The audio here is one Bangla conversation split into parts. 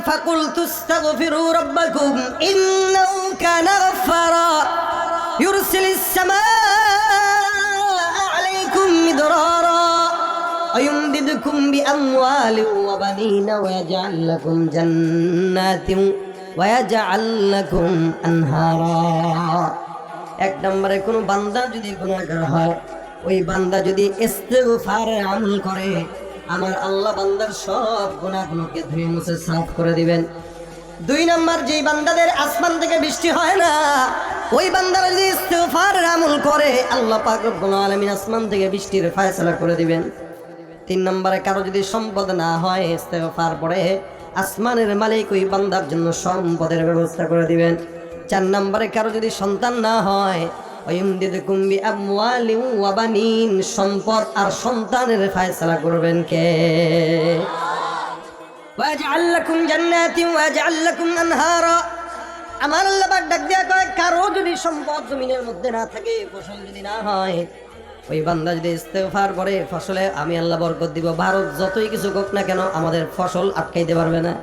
فقلت استغفروا ربكم إنه كان غفارا يرسل السماء عليكم مدرارا ويمددكم بأموال وبنين ويجعل لكم جنات ويجعل لكم أنهارا এক নম্বরে কোনো বান্দা যদি গুনাহগার হয়, ওই বান্দা যদি ইস্তিগফারের আমল করে, আমার আল্লাহ বান্দার সব গুনাহগুলোকে ধুয়ে মুছে সাফ করে দিবেন। দুই নম্বর, যেই বান্দাদের আসমান থেকে বৃষ্টি হয় না, ওই বান্দারা যদি ইস্তিগফারের আমল করে, আল্লাহ পাক রব্বুল আলামিন আসমান থেকে বৃষ্টির ফয়সালা করে দিবেন। তিন নম্বরে, কারো যদি সম্পদ না হয়, ইস্তিগফার পড়ে আসমানের মালিক ওই বান্দার জন্য সম্পদের ব্যবস্থা করে দিবেন। চার নম্বরে, কারো যদি সন্তান না হয়, ওয়ায়ুমদিদকুম বিআমওয়ালিন ওয়া বানিন, সম্পদ আর সন্তানের ফয়সালা করবেন কে? ওয়াজআল লাকুম জান্নাতিন ওয়াজআল লাকুম আনহারা। আমার আল্লাহ পাক ডাক দিয়া কয়, কারো যদি সম্পদ জমিনের মধ্যে না থাকে, ফসল যদি না হয়, ওই বান্দা যদি ইস্তিগফার করে, ফসলে আমি আল্লাহ বরকত দিব। ভারত যতই কিছু হোক না কেন, আমাদের ফসল আটকাইতে পারবে না।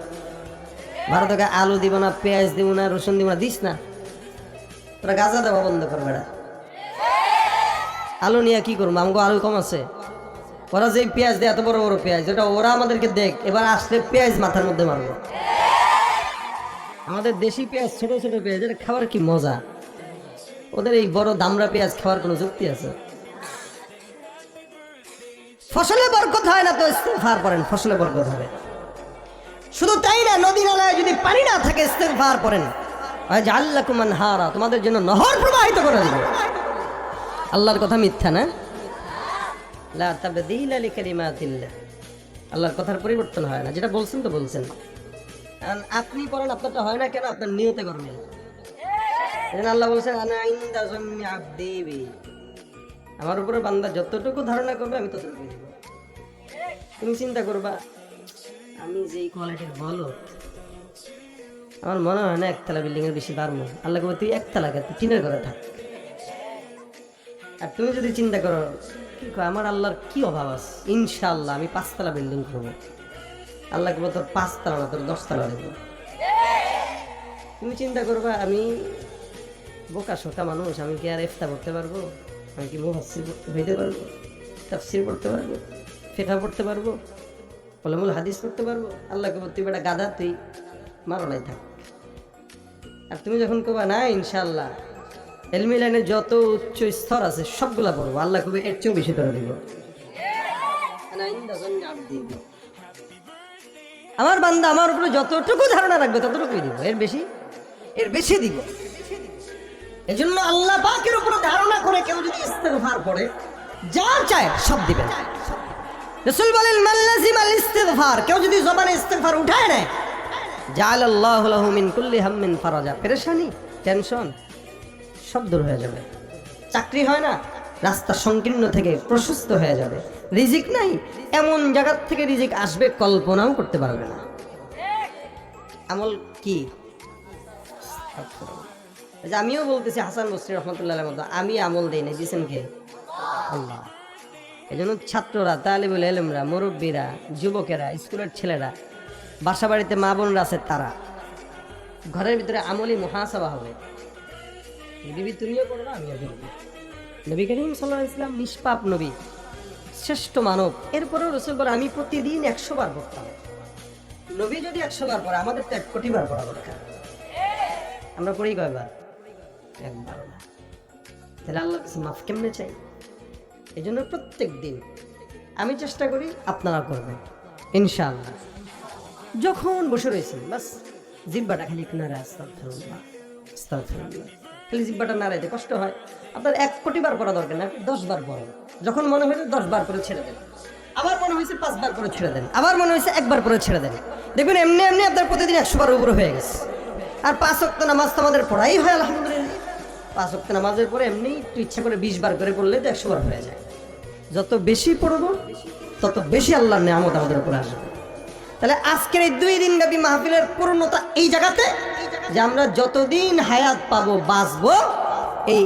ভারতকে আলু দিব না, পেঁয়াজ দিব না, রসুন দিব না, দিস না, তোরা গাঁজা দেওয়া বন্ধ করবে না। আলু নিয়ে কি করবো? আমাকে আলু কম আছে। ওরা যে পেঁয়াজ দেয়, এত বড় বড় পেঁয়াজ, যেটা ওরা আমাদেরকে দেখ, এবার আসলে পেঁয়াজ মাথার মধ্যে মারবো। আমাদের দেশি পেঁয়াজ, ছোট ছোট পেঁয়াজ, এটা খাবার কি মজা। ওদের এই বড় দামড়া পেঁয়াজ খাওয়ার কোনো যুক্তি আছে? ফসলে বরকত হয় না তো ইস্তিগফার করেন, ফসলে বরকত হবে। শুধু তাই না, নদী নালায় যদি পানি না থাকে, ইস্তিগফার করেন, ওয়াজআল লাকুম আনহারা, তোমাদের জন্য নহর প্রবাহিত করে দিব। আল্লাহর কথা মিথ্যা না? লা তাবদীলা লিকালিমাতিল্লাহ, আল্লাহর কথার পরিবর্তন হয় না। যেটা বলছেন তো বলছেন। আপনি পড়েন, আপনারটা হয় না কেন? আপনার নিয়তে করবেন। এজন্য আল্লাহ বলছেন, আনা ইনদা যান্নি আবদি বি, আমার উপরে বান্দা যতটুকু ধারণা করবে আমি ততটুকু দিব। তুমি চিন্তা করবা, আমি যেই কোয়ালিটির বলো, আমার মনে হয় না একতলা বিল্ডিং এর বেশি পারবো। আল্লাহ কবে তুই একতলা তুই টিনের ঘরে থাক। আর তুমি যদি চিন্তা করো, কি আমার আল্লাহর কি অভাব আছে, ইনশাআল্লাহ আমি 5 তলা বিল্ডিং করবো। আল্লাহ কবে তোর 5 তলা না, তোর 10 তলা দেবো। তুমি চিন্তা করবা, আমি বোকা শোকা মানুষ, আমি কি আর ইফতা পড়তে পারবো? আমি কি মুফাসসির হইতে পারবো? তাফসীর পড়তে পারবো? ফিকহ পড়তে পারবো? উলামুল হাদিস পড়তে পারবো? আল্লাহ কবে তুই বেটা গাধা, তুই মারলাই থাক। আর তুমি যখন কবা না ইনশাআল্লাহ ইলমি লাইনে যত উচ্চ স্তর আছে সবগুলা পড়বো, আল্লাহ কবে এর চেয়েও বেশি করে দিব। আমার বান্দা আমার উপরে যতটুকু ধারণা রাখবে ততটুকুই দিব, এর বেশি দিব। এজন্য আল্লাহ পাকের উপরে ধারণা করে কেউ যদি ইস্তিগফার করে, যা চায় সব দিবেন। রাসূল বলেন, মান লাযিমাল ইস্তিগফার, কেউ যদি জবানে ইস্তিগফার উঠায় নেয়, জাআলাল্লাহু লাহু মিন কুল্লি হাম্মিন ফারাজা, পেরেশানি টেনশন সব দূর হয়ে যাবে। চাকরি হয় না, রাস্তা সংকীর্ণ থেকে প্রশস্ত হয়ে যাবে। রিজিক নাই, এমন জায়গা থেকে রিজিক আসবে কল্পনাও করতে পারবে না। আমল কি? আমিও বলতেছি, হাসান বসরি রহমতুল্লাহ মতো, আমি আমল দেই না, দিয়েছেন কে? আল্লাহ। এই জন্য ছাত্ররা, তালিবুল ইলমরা, মুরব্বীরা, যুবকেরা, স্কুলের ছেলেরা, বাসা বাড়িতে মা বোনরা আছে, তারা ঘরের ভিতরে আমলি মুহাসাবা হবে। বিবি তুমিও করবা, আমিও করবো। নবী করিম সাল্লাল্লাহু আলাইহি ওয়াসাল্লাম নিষ্পাপ নবী, শ্রেষ্ঠ মানব, এরপরেও রাসূল বলেন আমি প্রতিদিন 100 বার পড়তাম। নবী যদি 100 বার পড়ে, আমাদের তো 1 কোটি বার পড়া দরকার। আমরা পড়ি কয়বার? একবার না। তাহলে আল্লাহর কাছে মাফ কেমনে চাই? এই জন্য প্রত্যেক দিন আমি চেষ্টা করি, আপনারা করবেন ইনশাআল্লাহ। যখন বসে রয়েছেন, বাস জিহ্বাটা খালি একটু নাড়া, আস্তাগফিরুল্লাহ আস্তাগফিরুল্লাহ, খালি জিহ্বাটা নাড়াইতে কষ্ট হয়। আপনার 1 কোটি বার পড়া দরকার না, 10 বার পড়েন। যখন মনে হয়েছে 10 বার করে ছেড়ে দেন, আবার মনে হয়েছে 5 বার করে ছেড়ে দেন, আবার মনে হয়েছে 1 বার করে ছেড়ে দেন। দেখবেন এমনি এমনি আপনার প্রতিদিন 100 বার উপরে হয়ে গেছে। আর 5 ওয়াক্ত নামাজ তো আমাদের পড়াই হয় আলহামদুলিল্লাহ। 5 ওয়াক্ত নামাজের পরে এমনি একটু ইচ্ছা করে 20 বার করে পড়লে তো 100 বার হয়ে যায়। যত বেশি পড়বো তত বেশি আল্লাহর নিয়ামত আমাদের উপরে আসবে। তাহলে আজকের এই 2 দিন ব্যাপী মাহফিলের পূর্ণতা এই জায়গাতে যে আমরা যতদিন হায়াত পাবো, বাঁচবো, এই